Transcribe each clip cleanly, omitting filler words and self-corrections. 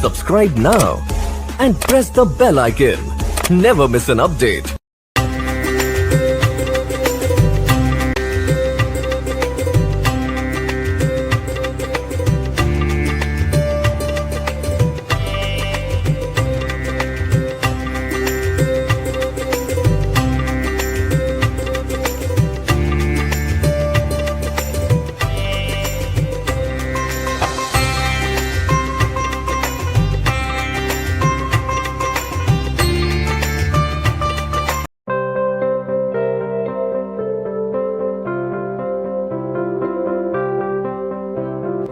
Subscribe now and press the bell icon. Never miss an update.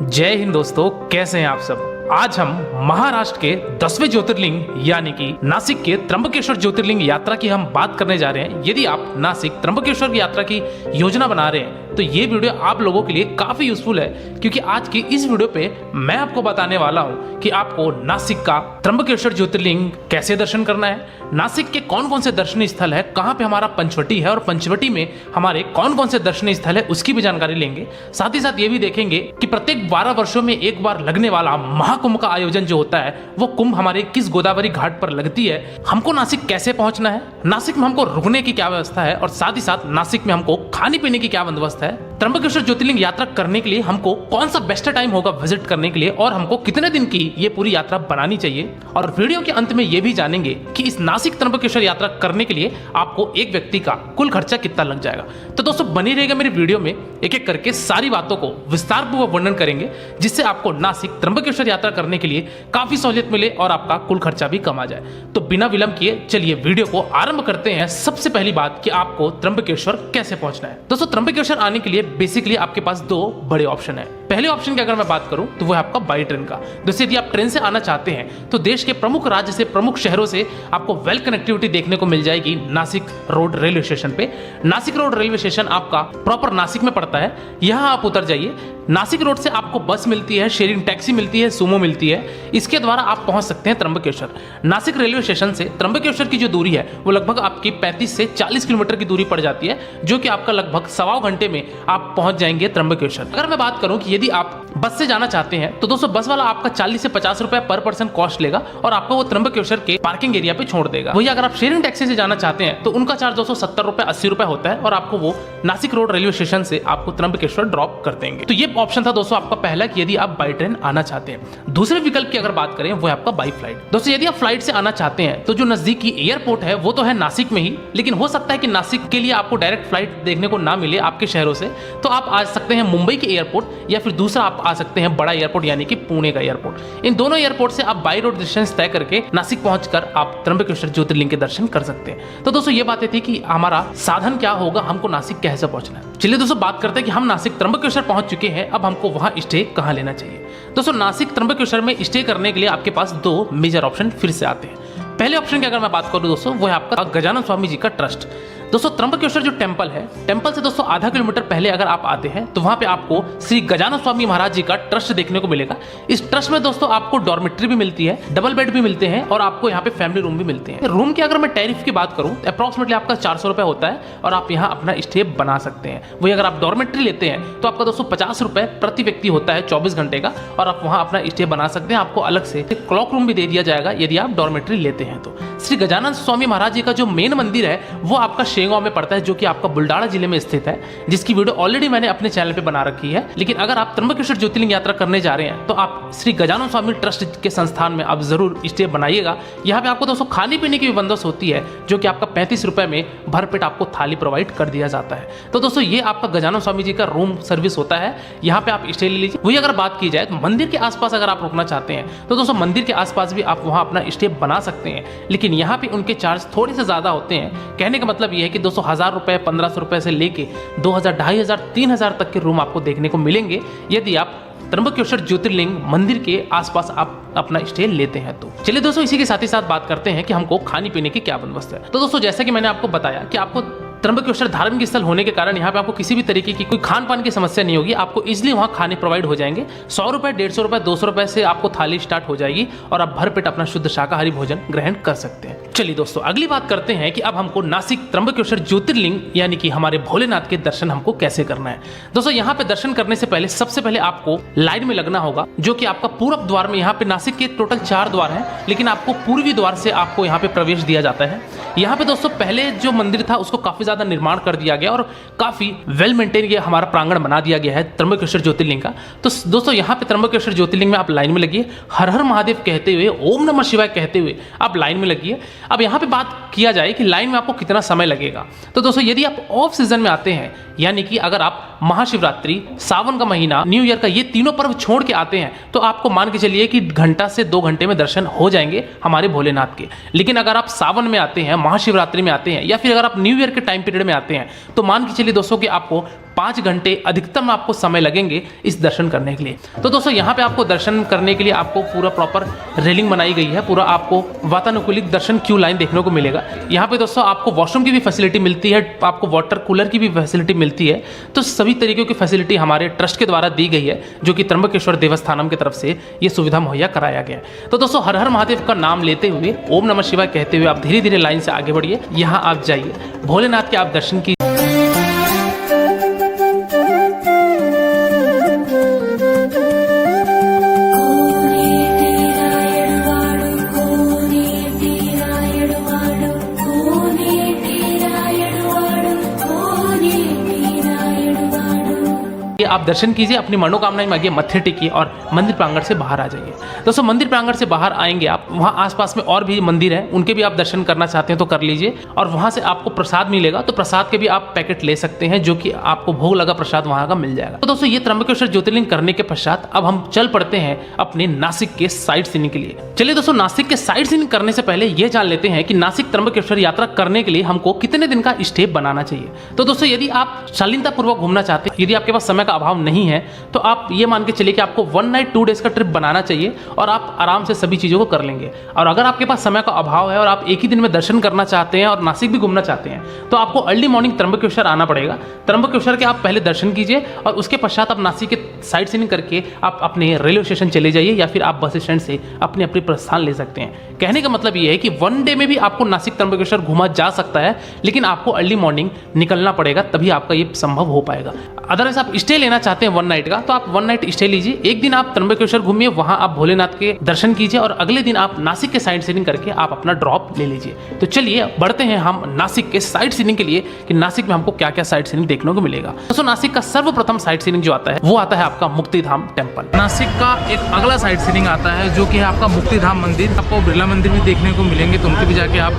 जय हिंद दोस्तों, कैसे हैं आप सब। आज हम महाराष्ट्र के 10वें ज्योतिर्लिंग यानी कि नासिक के त्र्यंबकेश्वर ज्योतिर्लिंग यात्रा की हम बात करने जा रहे हैं। यदि आप नासिक त्र्यंबकेश्वर की यात्रा की योजना बना रहे हैं तो ये वीडियो आप लोगों के लिए काफी यूजफुल है, क्योंकि आज की इस वीडियो पे मैं आपको बताने वाला हूँ कि आपको नासिक का त्र्यंबकेश्वर ज्योतिर्लिंग कैसे दर्शन करना है, नासिक के कौन कौन से दर्शनीय स्थल है, कहाँ पे हमारा पंचवटी है और पंचवटी में हमारे कौन कौन से दर्शनीय स्थल है उसकी भी जानकारी लेंगे। साथ ही साथ ये भी देखेंगे कि प्रत्येक 12 वर्षों में एक बार लगने वाला महाकुंभ का आयोजन जो होता है वो कुंभ हमारे किस गोदावरी घाट पर लगती है, हमको नासिक कैसे पहुंचना है, नासिक में हमको रुकने की क्या व्यवस्था है और साथ ही साथ नासिक में हमको खाने पीने की क्या बंदोबस्त है, त्र्यंबकेश्वर ज्योतिर्लिंग यात्रा करने के लिए हमको कौन सा बेस्ट टाइम होगा विजिट करने के लिए और हमको कितने दिन की ये पूरी यात्रा बनानी चाहिए। और वीडियो के अंत में ये भी जानेंगे कि इस नासिक त्र्यंबकेश्वर यात्रा करने के लिए आपको एक व्यक्ति का कुल खर्चा कितना लग जाएगा। तो दोस्तों बनी रहेगा मेरी वीडियो में, एक एक करके सारी बातों को विस्तार पूर्वक वर्णन करेंगे, जिससे आपको नासिक त्र्यंबकेश्वर यात्रा करने के लिए काफी सहूलियत मिले और आपका कुल खर्चा भी कम आ जाए। तो बिना विलंब किए चलिए वीडियो को आरंभ करते हैं। सबसे पहली बात कि आपको त्र्यंबकेश्वर कैसे पहुंचना है। दोस्तों त्र्यंबकेश्वर आने के लिए बेसिकली आपके पास दो बड़े ऑप्शन है। पहले ऑप्शन की अगर मैं बात करूं तो वो है आपका बाई ट्रेन का। दोस्तों यदि आप ट्रेन से आना चाहते हैं तो देश के प्रमुख राज्य से, प्रमुख शहरों से आपको वेल कनेक्टिविटी देखने को मिल जाएगी नासिक रोड रेलवे स्टेशन पे। नासिक रोड रेलवे स्टेशन आपका प्रॉपर नासिक में पड़ता है। यहां आप उतर जाइए, नासिक रोड से आपको बस मिलती है, शेयरिंग टैक्सी मिलती है, सुमो मिलती है। इसके द्वारा आप पहुंच सकते हैं त्र्यंबकेश्वर। नासिक रेलवे स्टेशन से त्र्यंबकेश्वर की जो दूरी है वो लगभग आपकी 35 से 40 किलोमीटर की दूरी पड़ जाती है, जो कि आपका लगभग सवा घंटे में आप पहुंच जाएंगे त्र्यंबकेश्वर। अगर मैं बात करूं कि यदि आप बस से जाना चाहते हैं तो दोस्तों बस वाला आपका 40 से 50 रुपए पर पर्सन कॉस्ट लेगा और आपको वो त्र्यंबकेश्वर के पार्किंग एरिया पे छोड़ देगा। वही अगर आप शेयरिंग टैक्सी से जाना चाहते हैं तो उनका चार्ज 270 रुपए 80 रुपए होता है और आपको वो नासिक रोड रेलवे स्टेशन से आपको त्र्यंबकेश्वर ड्रॉप कर देंगे। तो ये ऑप्शन था दोस्तों आपका पहला कि यदि आप बाई ट्रेन आना चाहते हैं। दूसरे विकल्प की अगर बात करें वो है आपका बाई फ्लाइट। दोस्तों यदि आप फ्लाइट से आना चाहते हैं तो जो नजदीकी एयरपोर्ट है वो तो है नासिक में ही, लेकिन हो सकता है कि नासिक के लिए आपको डायरेक्ट फ्लाइट देखने को ना मिले आपके शहरों से, तो आप आ सकते हैं मुंबई के एयरपोर्ट या फिर दूसरा आप आ सकते हैं बड़ा एयरपोर्ट यानी कि पुणे का एयरपोर्ट। इन दोनों एयरपोर्ट से आप बाई रोड डिस्टेंस तय करके नासिक पहुंचकर आप त्र्यंबकेश्वर ज्योतिर्लिंग के दर्शन कर सकते हैं। तो दोस्तों ये बातें थी कि हमारा साधन क्या होगा, हमको नासिक कैसे पहुंचना है। चलिए दोस्तों बात करते हैं कि हम नासिक त्र्यंबकेश्वर पहुंच चुके हैं, अब हमको वहां स्टे कहां लेना चाहिए। दोस्तों नासिक त्र्यंबकेश्वर में स्टे करने के लिए आपके पास दो मेजर ऑप्शन फिर से आते हैं। पहले ऑप्शन की अगर मैं बात करूं दोस्तों वो है आपका गजानन स्वामी जी का ट्रस्ट। दोस्तों त्र्यंबकेश्वर जो टेंपल है, टेंपल से दोस्तों आधा किलोमीटर पहले अगर आप आते हैं तो वहां पे आपको श्री गजानन स्वामी महाराज जी का ट्रस्ट देखने को मिलेगा। इस ट्रस्ट में दोस्तों आपको डॉर्मेट्री भी मिलती है, डबल बेड भी मिलते हैं और आपको यहाँ पे फैमिली रूम भी मिलते हैं। रूम की अगर मैं टैरिफ की बात करूँ अप्रॉक्सिमेटली आपका 400 रुपए होता है और आप यहाँ अपना स्टे बना सकते हैं। वही अगर आप डॉर्मेट्री लेते हैं तो आपका दोस्तों 50 रुपए प्रति व्यक्ति होता है 24 घंटे का और आप वहाँ अपना स्टे बना सकते हैं। आपको अलग से क्लॉक रूम भी दे दिया जाएगा यदि आप डॉर्मेट्री लेते हैं तो। श्री गजानन स्वामी महाराज जी का जो मेन मंदिर है वो आपका शेगांव में पड़ता है, जो कि आपका बुल्डाड़ा जिले में स्थित है, जिसकी वीडियो ऑलरेडी मैंने अपने चैनल पे बना रखी है। लेकिन अगर आप त्र्यंबकेश्वर ज्योतिर्लिंग यात्रा करने जा रहे हैं तो आप श्री गजानन स्वामी ट्रस्ट के संस्थान में आप जरूर स्टे बनाइएगा। यहाँ पे आपको दोस्तों खाने पीने की भी बंदोबस्त होती है, जो कि आपका 35 रुपए में भरपेट आपको थाली प्रोवाइड कर दिया जाता है। तो दोस्तों ये आपका गजानन स्वामी जी का रूम सर्विस होता है, यहाँ पे आप स्टे ले लीजिए। वही अगर बात की जाए तो मंदिर के आसपास अगर आप रुकना चाहते हैं तो दोस्तों मंदिर के आसपास भी आप वहाँ अपना स्टे बना सकते हैं, लेकिन यहाँ पे उनके चार्ज थोड़े से ज्यादा होते हैं। कहने का मतलब ये है कि दोस्तों 1000 रुपए 1500 रुपए से लेके 2000, 2500, 3000 तक के रूम आपको देखने को मिलेंगे यदि आप त्र्यंबकेश्वर ज्योतिर्लिंग मंदिर के आसपास आप अपना स्टे लेते हैं तो। चलिए दोस्तों इसी के साथ ही साथ बात करते हैं कि हमको खाने पीने की क्या बंदोबस्त है। तो दोस्तों जैसा कि मैंने आपको बताया कि आपको त्र्यंबकेश्वर धार्मिक स्थल होने के कारण यहाँ पे आपको किसी भी तरीके की कोई खान पान की समस्या नहीं होगी। आपको इजिली वहाँ खाने प्रोवाइड हो जाएंगे। 100 रुपए, 150 रुपए, 200 रुपए से आपको थाली स्टार्ट हो जाएगी और आप भरपेट अपना शुद्ध शाकाहारी भोजन ग्रहण कर सकते हैं। चलिए दोस्तों, अगली बात करते हैं कि अब हमको नासिक त्र्यंबकेश्वर ज्योतिर्लिंग यानी कि हमारे भोलेनाथ के दर्शन हमको कैसे करना है। दोस्तों, यहाँ पे दर्शन करने से पहले सबसे पहले आपको लाइन में लगना होगा, जो कि आपका पूरब द्वार में, यहाँ पे नासिक के टोटल 4 द्वार हैं, लेकिन आपको पूर्वी द्वार से आपको यहाँ पे प्रवेश दिया जाता है। यहाँ पे दोस्तों पहले जो मंदिर था उसको काफी ज्यादा निर्माण कर दिया गया और काफी वेल मेंटेन ये हमारा प्रांगण बना दिया गया है त्र्यंबकेश्वर ज्योतिर्लिंग का। तो दोस्तों यहाँ पे त्र्यंबकेश्वर ज्योतिर्लिंग में आप लाइन में लगिए, हर हर महादेव कहते हुए, ओम नमः शिवाय कहते हुए आप लाइन में लगिए। अब यहाँ पे बात किया जाए कि लाइन में आपको कितना समय लगेगा, तो दोस्तों यदि आप ऑफ सीजन में आते हैं, यानी कि अगर आप महाशिवरात्रि, सावन का महीना, न्यू ईयर का, ये तीनों पर्व छोड़ के आते हैं, तो आपको मान के चलिए कि घंटा से 2 घंटे में दर्शन हो जाएंगे हमारे भोलेनाथ के। लेकिन अगर आप सावन में आते हैं, महाशिवरात्रि में आते हैं, या फिर अगर आप न्यू ईयर के टाइम पीरियड में आते हैं, तो मान के चलिए दोस्तों कि आपको 5 घंटे अधिकतम आपको समय लगेंगे इस दर्शन करने के लिए। तो दोस्तों यहाँ पे आपको दर्शन करने के लिए आपको पूरा प्रॉपर रेलिंग बनाई गई है, पूरा आपको वातानुकूलित दर्शन क्यू लाइन देखने को मिलेगा। यहाँ पे दोस्तों आपको वॉशरूम की भी फैसिलिटी मिलती है, आपको वाटर कूलर की भी फैसिलिटी मिलती है। तो सभी तरीके की फैसिलिटी हमारे ट्रस्ट के द्वारा दी गई है, जो कि त्र्यंबकेश्वर देवस्थानम की तरफ से ये सुविधा मुहैया कराया गया है। तो दोस्तों हर हर महादेव का नाम लेते हुए, ओम नमः शिवाय कहते हुए आप धीरे धीरे लाइन से आगे बढ़िए। यहाँ आप जाइए, भोलेनाथ के आप दर्शन कीजिए। आप दर्शन कीजिए, अपनी मनोकामनाएं मांगिए, मत्थे टेकिए और मंदिर प्रांगण से बाहर आ जाइए। दोस्तों मंदिर प्रांगण से बाहर आएंगे आप, वहाँ आसपास में और भी मंदिर हैं, उनके भी आप दर्शन करना चाहते हैं तो कर लीजिए। और वहाँ से आपको प्रसाद मिलेगा, तो प्रसाद के भी आप पैकेट ले सकते हैं, जो कि आपको भोग लगा प्रसाद वहाँ का मिल जाएगा। तो दोस्तों ये त्र्यंबकेश्वर ज्योतिर्लिंग करने के पश्चात अब हम चल पड़ते हैं अपने नासिक के साइट सीइंग के लिए। चलिए दोस्तों, नासिक के साइट सीइंग करने से पहले ये जान लेते हैं कि नासिक त्र्यंबकेश्वर यात्रा करने के लिए हमको कितने दिन का स्टे बनाना चाहिए। तो दोस्तों यदि आप शालीनता पूर्वक घूमना चाहते हैं, यदि आपके पास समय का अभाव नहीं है, तो आप ये मान के चलिए कि आपको 1 नाइट 2 डेज का ट्रिप बनाना चाहिए और आप आराम से सभी चीज़ों को कर लेंगे। और अगर आपके पास समय का अभाव है और आप एक ही दिन में दर्शन करना चाहते हैं और नासिक भी घूमना चाहते हैं, तो आपको अर्ली मॉर्निंग त्र्यंबकेश्वर आना पड़ेगा। त्र्यंबकेश्वर के आप पहले दर्शन कीजिए और उसके पश्चात आप नासिक के साइट सीइंग करके आप अपने रेलवे स्टेशन चले जाइए, या फिर आप बस स्टैंड से अपने अपने प्रस्थान ले सकते हैं। कहने का मतलब ये है कि 1 डे में भी आपको नासिक त्र्यंबकेश्वर घूमा जा सकता है, लेकिन आपको अर्ली मॉर्निंग निकलना पड़ेगा, तभी आपका ये संभव हो पाएगा। अदरवाइज आप स्टे लेना चाहते हैं 1 नाइट का, तो आप 1 नाइट स्टे लीजिए। एक दिन आप त्र्यंबकेश्वर घूमिए, वहां आप भोलेनाथ के दर्शन कीजिए और अगले दिन आप नासिक के साइट सीइंग करके आप अपना ड्रॉप ले लीजिए। तो चलिए बढ़ते हैं हम नासिक के साइट सीइंग के लिए कि नासिक में हमको क्या क्या साइट सीइंग देखने को मिलेगा। दोस्तों नासिक का सर्वप्रथम साइट सीइंग जो आता है वो आता है आपका मुक्तिधाम टेम्पल। नासिक का एक अगला साइट सीइंग आता है जो कि है आपका मुक्तिधाम मंदिर। आपको बिरला मंदिर भी देखने को मिलेंगे, तो उनके भी जाके आप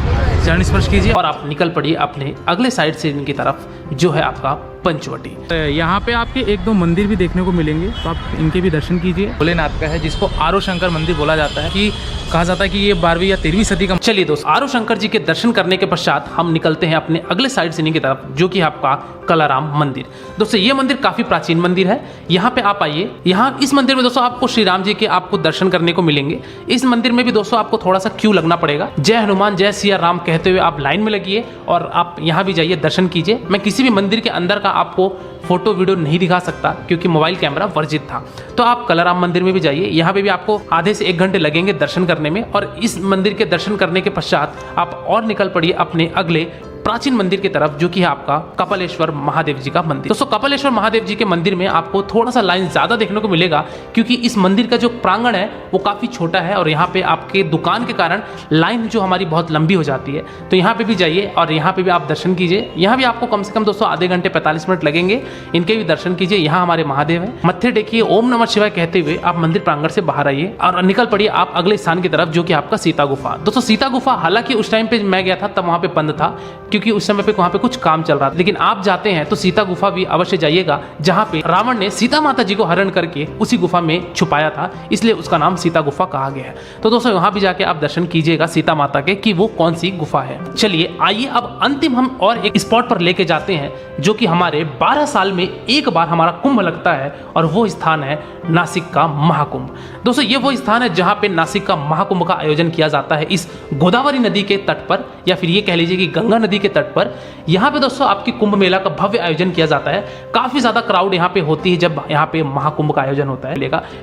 चरण स्पर्श कीजिए और आप निकल पड़िए अपने अगले साइट सीइंग की तरफ, जो है आपका पंचवटी। यहाँ पे आपके 1-2 मंदिर भी देखने को मिलेंगे, तो आप इनके भी दर्शन कीजिए। भोलेनाथ का है जिसको आरो शंकर मंदिर बोला जाता है, कि कहा जाता है कि ये 12वीं या 13वीं सदी का। चलिए दोस्तों, आरो शंकर जी के दर्शन करने के पश्चात हम निकलते हैं अपने अगले साइट सीइंग की तरफ, जो कि आपका कलाराम मंदिर। दोस्तों ये मंदिर काफी प्राचीन मंदिर है। यहाँ पे आप आइए, यहाँ इस मंदिर में दोस्तों आपको श्री राम जी के आपको दर्शन करने को मिलेंगे। इस मंदिर में भी दोस्तों आपको थोड़ा सा क्यू लगना पड़ेगा। जय हनुमान जय सिया राम कहते हुए आप लाइन में लगिए और आप यहाँ भी जाइए, दर्शन कीजिए। मैं किसी भी मंदिर के अंदर का आपको फोटो वीडियो नहीं दिखा सकता क्योंकि मोबाइल कैमरा वर्जित था। तो आप कलाराम मंदिर में भी जाइए, यहाँ पे भी आपको आधे से 1 घंटे लगेंगे दर्शन करने में। और इस मंदिर के दर्शन करने के पश्चात आप और निकल पड़िए अपने अगले प्राचीन मंदिर की तरफ, जो कि है आपका कपालेश्वर महादेव जी का मंदिर। दोस्तों कपालेश्वर महादेव जी के मंदिर में आपको थोड़ा सा लाइन ज्यादा देखने को मिलेगा, क्योंकि इस मंदिर का जो प्रांगण है वो काफी छोटा है और यहाँ पे आपके दुकान के कारण लाइन जो हमारी बहुत लंबी हो जाती है। तो यहाँ पे भी जाइए और यहाँ पे भी आप दर्शन कीजिए। यहाँ भी आपको कम से कम दोस्तों आधे घंटे 45 मिनट लगेंगे, इनके भी दर्शन कीजिए। यहाँ हमारे महादेव है, मत्थे टेकिए, ओम नमः शिवाय कहते हुए आप मंदिर प्रांगण से बाहर आइए और निकल पड़िए आप अगले स्थान की तरफ, जो कि आपका सीता गुफा। दोस्तों सीता गुफा, हालांकि उस टाइम पे मैं गया था तब वहाँ पे बंद था, क्योंकि उस समय पे वहाँ पे कुछ काम चल रहा था। लेकिन आप जाते हैं तो सीता गुफा भी अवश्य जाइएगा, जहाँ पे रावण ने सीता माता जी को हरण करके उसी गुफा में छुपाया था, इसलिए उसका नाम सीता गुफा कहा गया है। तो दोस्तों वहाँ भी जाके आप दर्शन कीजिएगा सीता माता के कि वो कौन सी गुफा है। चलिए आइए अब अंतिम हम और एक स्पॉट पर लेके जाते हैं, जो कि हमारे 12 साल में एक बार हमारा कुंभ लगता है, और वो स्थान है नासिक का महाकुंभ। दोस्तों ये वो स्थान है जहाँ पे नासिक का महाकुंभ का आयोजन किया जाता है इस गोदावरी नदी के तट पर, या फिर ये कह लीजिए कि गंगा नदी के के तट पर। यहाँ पे दोस्तों आपकी कुंभ मेला का भव्य आयोजन किया जाता है। काफी ज्यादा क्राउड यहाँ पे होती है जब यहाँ पे महाकुंभ का आयोजन होता है।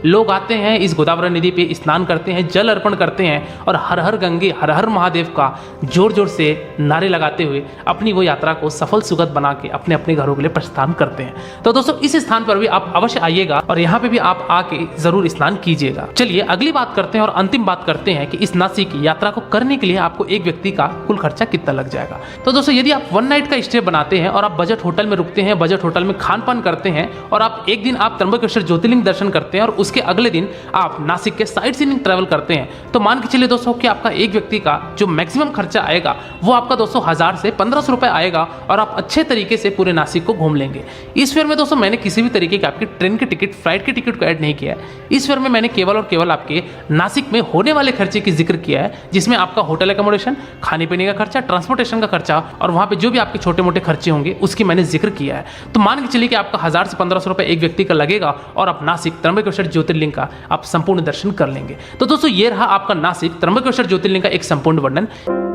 लोग आते हैं, इस गोदावरी नदी पे स्नान करते हैं, जल अर्पण करते हैं और हर हर गंगे हर हर महादेव का जोर जोर से नारे लगाते हुए अपनी वो यात्रा को सफल सुगत बना के अपने अपने घरों के लिए प्रस्थान करते हैं। तो दोस्तों इस स्थान पर भी आप अवश्य आइएगा और यहाँ पे भी आप आके जरूर स्नान कीजिएगा। चलिए अगली बात करते हैं और अंतिम बात करते हैं कि इस नासिक यात्रा को करने के लिए आपको एक व्यक्ति का कुल खर्चा कितना लग जाएगा। तो दोस्तों यदि आप 1 नाइट का स्टे बनाते हैं और आप बजट होटल में रुकते हैं, बजट होटल में खान पान करते हैं और आप एक दिन आप त्र्यंबकेश्वर ज्योतिर्लिंग दर्शन करते हैं और उसके अगले दिन आप नासिक के साइट सीइंग ट्रैवल करते हैं, तो मान के चलिए दोस्तों कि आपका एक व्यक्ति का जो मैक्सिमम खर्चा आएगा वो आपका दोस्तों 1000 से 1500 रुपए आएगा और आप अच्छे तरीके से पूरे नासिक को घूम लेंगे। इस फेयर में दोस्तों मैंने किसी भी तरीके की आपकी ट्रेन की टिकट, फ्लाइट की टिकट को ऐड नहीं किया है। इस फेयर में मैंने केवल और केवल आपके नासिक में होने वाले खर्चे की जिक्र किया है, जिसमें आपका होटल एकोमोडेशन, खाने पीने का खर्चा, ट्रांसपोर्टेशन का खर्चा और वहां पे जो भी आपके छोटे मोटे खर्चे होंगे उसकी मैंने जिक्र किया है। तो मान के चलिए कि आपका 1000 से 1500 रुपए एक व्यक्ति का लगेगा और आप नासिक त्र्यंबकेश्वर ज्योतिर्लिंग का आप संपूर्ण दर्शन कर लेंगे। तो दोस्तों ये रहा आपका नासिक त्र्यंबकेश्वर ज्योतिर्लिंग का एक संपूर्ण वर्णन।